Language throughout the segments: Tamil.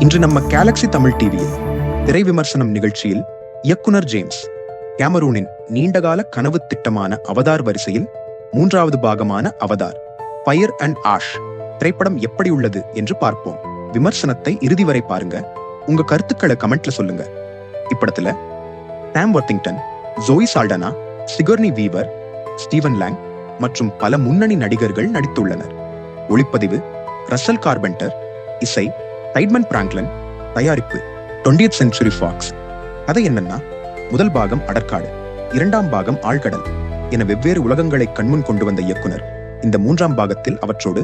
இன்று நம்ம கேலக்ஸி தமிழ் டிவியில் திரை விமர்சனம் நிகழ்ச்சியில் இயக்குனர் ஜேம்ஸ் கேமரூனின் நீண்டகால கனவு திட்டமான அவதார் வரிசையில் 3வது பாகமான அவதார் ஃபயர் அண்ட் ஆஷ் திரைப்படம் எப்படி உள்ளது என்று பார்ப்போம். விமர்சனத்தை இறுதி வரை பாருங்க. உங்க கருத்துக்களை கமெண்ட்ல சொல்லுங்க. இப்படத்துல Sam Worthington, Zoe Saldana, Sigourney Weaver, Stephen Lang மற்றும் பல முன்னணி நடிகர்கள் நடித்துள்ளனர். ஒளிப்பதிவு ரசல் கார்பெண்டர், இசை சைமன் பிராங்க்லின், தயாரிப்பு 20th Century Fox. கதை என்னன்னா, முதல் பாகம் அடற்காடு, 2ஆம் பாகம் ஆழ்கடல் என வெவ்வேறு உலகங்களை கண்முன் கொண்டு வந்த இயக்குனர் இந்த 3ஆம் பாகத்தில் அவற்றோடு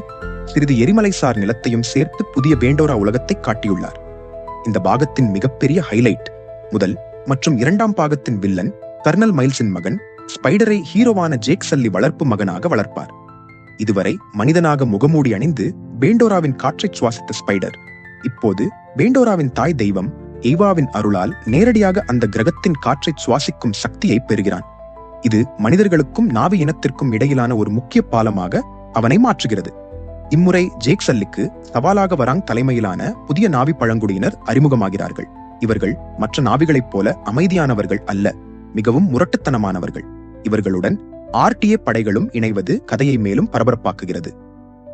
சிறிது எரிமலைசார் நிலத்தையும் சேர்த்து புதிய பேண்டோரா உலகத்தை காட்டியுள்ளார். இந்த பாகத்தின் மிகப்பெரிய ஹைலைட் முதல் மற்றும் 2ஆம் பாகத்தின் வில்லன் கர்னல் மைல்ஸின் மகன் ஸ்பைடரை ஹீரோவான ஜேக் சல்லி வளர்ப்பு மகனாக வளர்ப்பார். இதுவரை மனிதனாக முகமூடி அணிந்து பேண்டோராவின் காற்றை சுவாசித்த ஸ்பைடர் இப்போது பேண்டோராவின் தாய் தெய்வம் ஈவாவின் அருளால் நேரடியாக அந்த கிரகத்தின் காற்றை சுவாசிக்கும் சக்தியை பெறுகிறான். இது மனிதர்களுக்கும் நாவி இனத்திற்கும் இடையிலான ஒரு முக்கிய பாலமாக அவனை மாற்றுகிறது. இம்முறை ஜேக் சல்லிக்கு சவாலாக வராங் தலைமையிலான புதிய நாவி பழங்குடியினர் அறிமுகமாகிறார்கள். இவர்கள் மற்ற நாவிகளைப் போல அமைதியானவர்கள் அல்ல, மிகவும் முரட்டுத்தனமானவர்கள். இவர்களுடன் RTA படைகளும் இணைவது கதையை மேலும் பரபரப்பாக்குகிறது.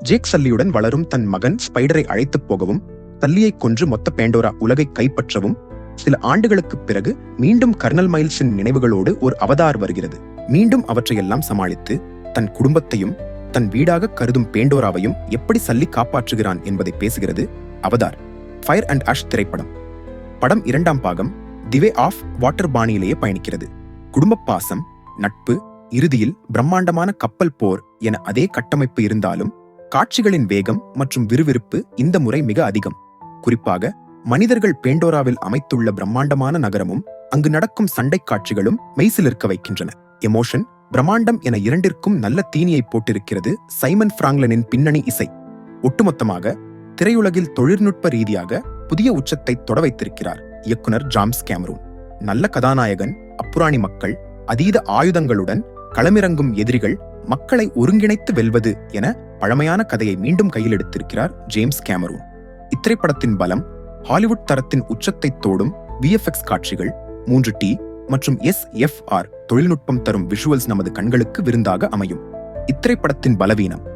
ஜேக் சல்லியுடன் வளரும் தன் மகன் ஸ்பைடரை அழைத்துப் போகவும், சல்லியை கொன்று மொத்த பேண்டோரா உலகை கைப்பற்றவும் சில ஆண்டுகளுக்கு பிறகு மீண்டும் கர்னல் மைல்ஸின் நினைவுகளோடு ஒரு அவதார் வருகிறது. மீண்டும் அவற்றையெல்லாம் சமாளித்து தன் குடும்பத்தையும் தன் வீடாக கருதும் பேண்டோராவையும் எப்படி சல்லி காப்பாற்றுகிறான் என்பதை பேசுகிறது அவதார் ஃபயர் அண்ட் ஆஷ் திரைப்படம். படம் 2ஆம் பாகம் தி வே ஆஃப் வாட்டர் பாணியிலேயே பயணிக்கிறது. குடும்ப பாசம், நட்பு, இறுதியில் பிரம்மாண்டமான கப்பல் போர் என அதே கட்டமைப்பு இருந்தாலும் காட்சிகளின் வேகம் மற்றும் விறுவிறுப்பு இந்த முறை மிக அதிகம். குறிப்பாக மனிதர்கள் பேண்டோராவில் அமைத்துள்ள பிரம்மாண்டமான நகரமும் அங்கு நடக்கும் சண்டை காட்சிகளும் மெய்சிலிருக்க வைக்கின்றன. எமோஷன், பிரம்மாண்டம் என இரண்டிற்கும் நல்ல தீனியை போட்டிருக்கிறது சைமன் பிராங்க்லினின் பின்னணி இசை. ஒட்டுமொத்தமாக திரையுலகில் தொழில்நுட்ப ரீதியாக புதிய உச்சத்தை தொட வைத்திருக்கிறார் இயக்குனர் ஜேம்ஸ் கேமரூன். நல்ல கதாநாயகன், அப்புராணி மக்கள், அதீத ஆயுதங்களுடன் களமிறங்கும் எதிரிகள், மக்களை ஒருங்கிணைத்து வெல்வது என பழமையான கதையை மீண்டும் கையில் எடுத்திருக்கிறார் ஜேம்ஸ் கேமரூன். இத்திரைப்படத்தின் பலம் ஹாலிவுட் தரத்தின் உச்சத்தை தோடும் VFX காட்சிகள், 3D மற்றும் SFR தொழில்நுட்பம் தரும் விஷுவல்ஸ் நமது கண்களுக்கு விருந்தாக அமையும். இத்திரைப்படத்தின் பலவீனம்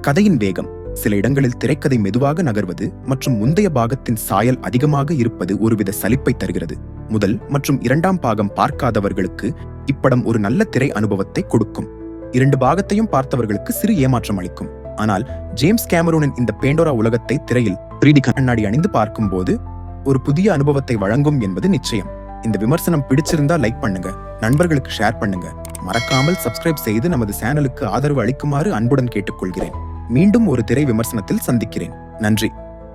கதையின் வேகம், சில இடங்களில் திரைக்கதை மெதுவாக நகர்வது மற்றும் முந்தைய பாகத்தின் சாயல் அதிகமாக இருப்பது ஒருவித சலிப்பை தருகிறது. முதல் மற்றும் 2ஆம் பாகம் பார்க்காதவர்களுக்கு இப்படம் ஒரு நல்ல திரை அனுபவத்தை கொடுக்கும். 2 பாகத்தையும் பார்த்தவர்களுக்கு சிறு ஏமாற்றம் அளிக்கும். ஆனால் ஜேம்ஸ் கேமரூனின் இந்த பேண்டோரா உலகத்தை திரையில் 3D கண்ணாடி அணிந்து பார்க்கும்போது ஒரு புதிய அனுபவத்தை வழங்கும் என்பது நிச்சயம். இந்த விமர்சனம் பிடிச்சிருந்தா லைக் பண்ணுங்க, நண்பர்களுக்கு ஷேர் பண்ணுங்க, மறக்காமல் சப்ஸ்கிரைப் செய்து நமது சேனலுக்கு ஆதரவு அளிக்குமாறு அன்புடன் கேட்டுக்கொள்கிறேன். மீண்டும் ஒரு திரை விமர்சனத்தில் சந்திக்கிறேன். நன்றி.